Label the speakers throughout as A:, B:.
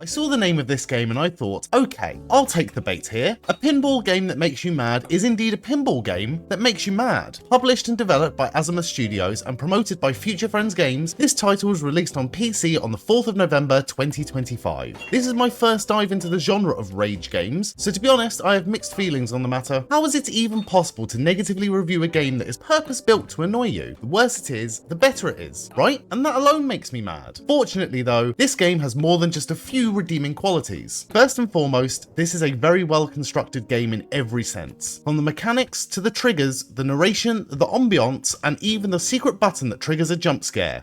A: I saw the name of this game and I thought, okay, I'll take the bait here. A pinball game that makes you mad is indeed a pinball game that makes you mad. Published and developed by Azimuth Studios and promoted by Future Friends Games, this title was released on PC on the 4th of November 2025. This is my first dive into the genre of rage games, so to be honest, I have mixed feelings on the matter. How is it even possible to negatively review a game that is purpose-built to annoy you? The worse it is, the better it is, right? And that alone makes me mad. Fortunately though, this game has more than just a few redeeming qualities. First and foremost, this is a very well constructed game in every sense. From the mechanics to the triggers, the narration, the ambiance, and even the secret button that triggers a jump scare.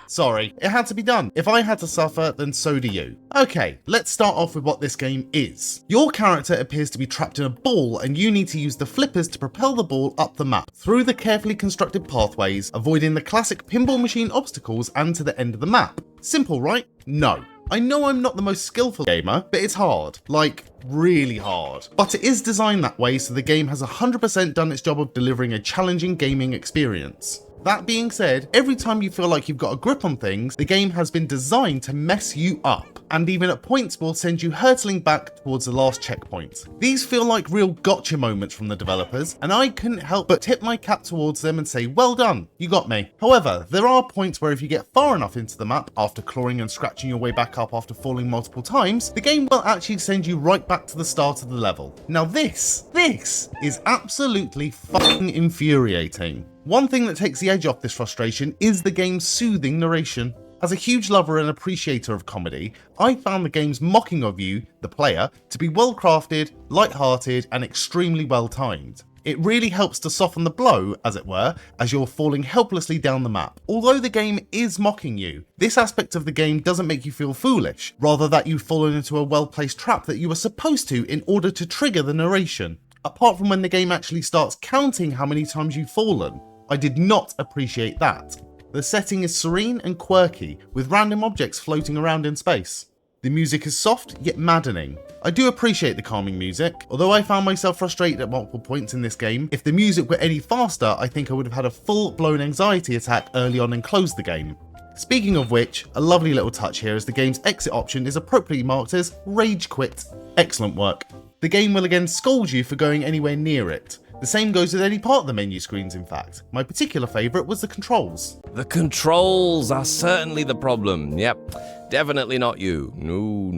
A: Sorry, it had to be done. If I had to suffer, then so do you. Okay, let's start off with what this game is. Your character appears to be trapped in a ball and you need to use the flippers to propel the ball up the map through the carefully constructed pathways, avoiding the classic pinball machine obstacles and to the end of the map. Simple, right? No. I know I'm not the most skillful gamer, but it's hard. Like, really hard. But it is designed that way so the game has 100% done its job of delivering a challenging gaming experience. That being said, every time you feel like you've got a grip on things, the game has been designed to mess you up, and even at points will send you hurtling back towards the last checkpoint. These feel like real gotcha moments from the developers, and I couldn't help but tip my cap towards them and say, well done, you got me. However, there are points where if you get far enough into the map, after clawing and scratching your way back up after falling multiple times, the game will actually send you right back to the start of the level. Now this is absolutely fucking infuriating. One thing that takes the edge off this frustration is the game's soothing narration. As a huge lover and appreciator of comedy, I found the game's mocking of you, the player, to be well crafted, light-hearted, and extremely well timed. It really helps to soften the blow, as it were, as you're falling helplessly down the map. Although the game is mocking you, this aspect of the game doesn't make you feel foolish, rather that you've fallen into a well-placed trap that you were supposed to in order to trigger the narration. Apart from when the game actually starts counting how many times you've fallen. I did not appreciate that. The setting is serene and quirky, with random objects floating around in space. The music is soft, yet maddening. I do appreciate the calming music, although I found myself frustrated at multiple points in this game. If the music were any faster, I think I would have had a full-blown anxiety attack early on and closed the game. Speaking of which, a lovely little touch here is the game's exit option is appropriately marked as Rage Quit. Excellent work. The game will again scold you for going anywhere near it. The same goes with any part of the menu screens, in fact. My particular favourite was the controls.
B: The controls are certainly the problem. Yep, definitely not you. No.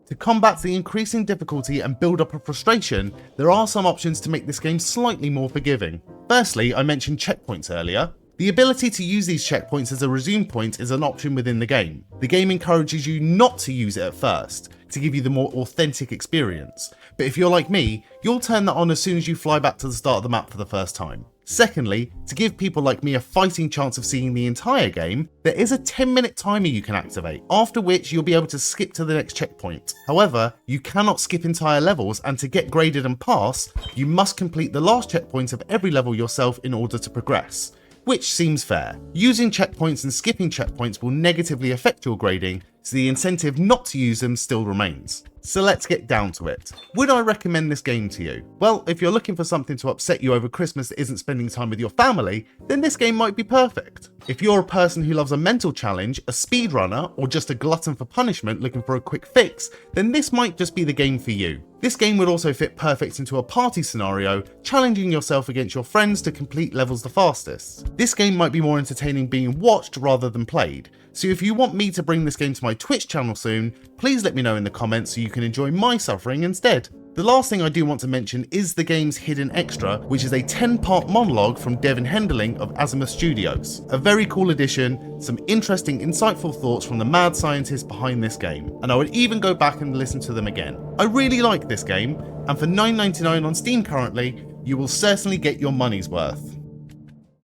A: To combat the increasing difficulty and build up of frustration, there are some options to make this game slightly more forgiving. Firstly, I mentioned checkpoints earlier. The ability to use these checkpoints as a resume point is an option within the game. The game encourages you not to use it at first, to give you the more authentic experience. But if you're like me, you'll turn that on as soon as you fly back to the start of the map for the first time. Secondly, to give people like me a fighting chance of seeing the entire game, there is a 10-minute timer you can activate, after which you'll be able to skip to the next checkpoint. However, you cannot skip entire levels, and to get graded and pass, you must complete the last checkpoint of every level yourself in order to progress. Which seems fair. Using checkpoints and skipping checkpoints will negatively affect your grading, so the incentive not to use them still remains. So let's get down to it. Would I recommend this game to you? Well, if you're looking for something to upset you over Christmas that isn't spending time with your family, then this game might be perfect. If you're a person who loves a mental challenge, a speedrunner, or just a glutton for punishment looking for a quick fix, then this might just be the game for you. This game would also fit perfect into a party scenario, challenging yourself against your friends to complete levels the fastest. This game might be more entertaining being watched rather than played, so if you want me to bring this game to my Twitch channel soon, please let me know in the comments so you can enjoy my suffering instead. The last thing I do want to mention is the game's hidden extra, which is a 10-part monologue from Devin Henderling of Azimuth Studios. A very cool addition, some interesting insightful thoughts from the mad scientist behind this game, and I would even go back and listen to them again. I really like this game, and for $9.99 on Steam currently, you will certainly get your money's worth.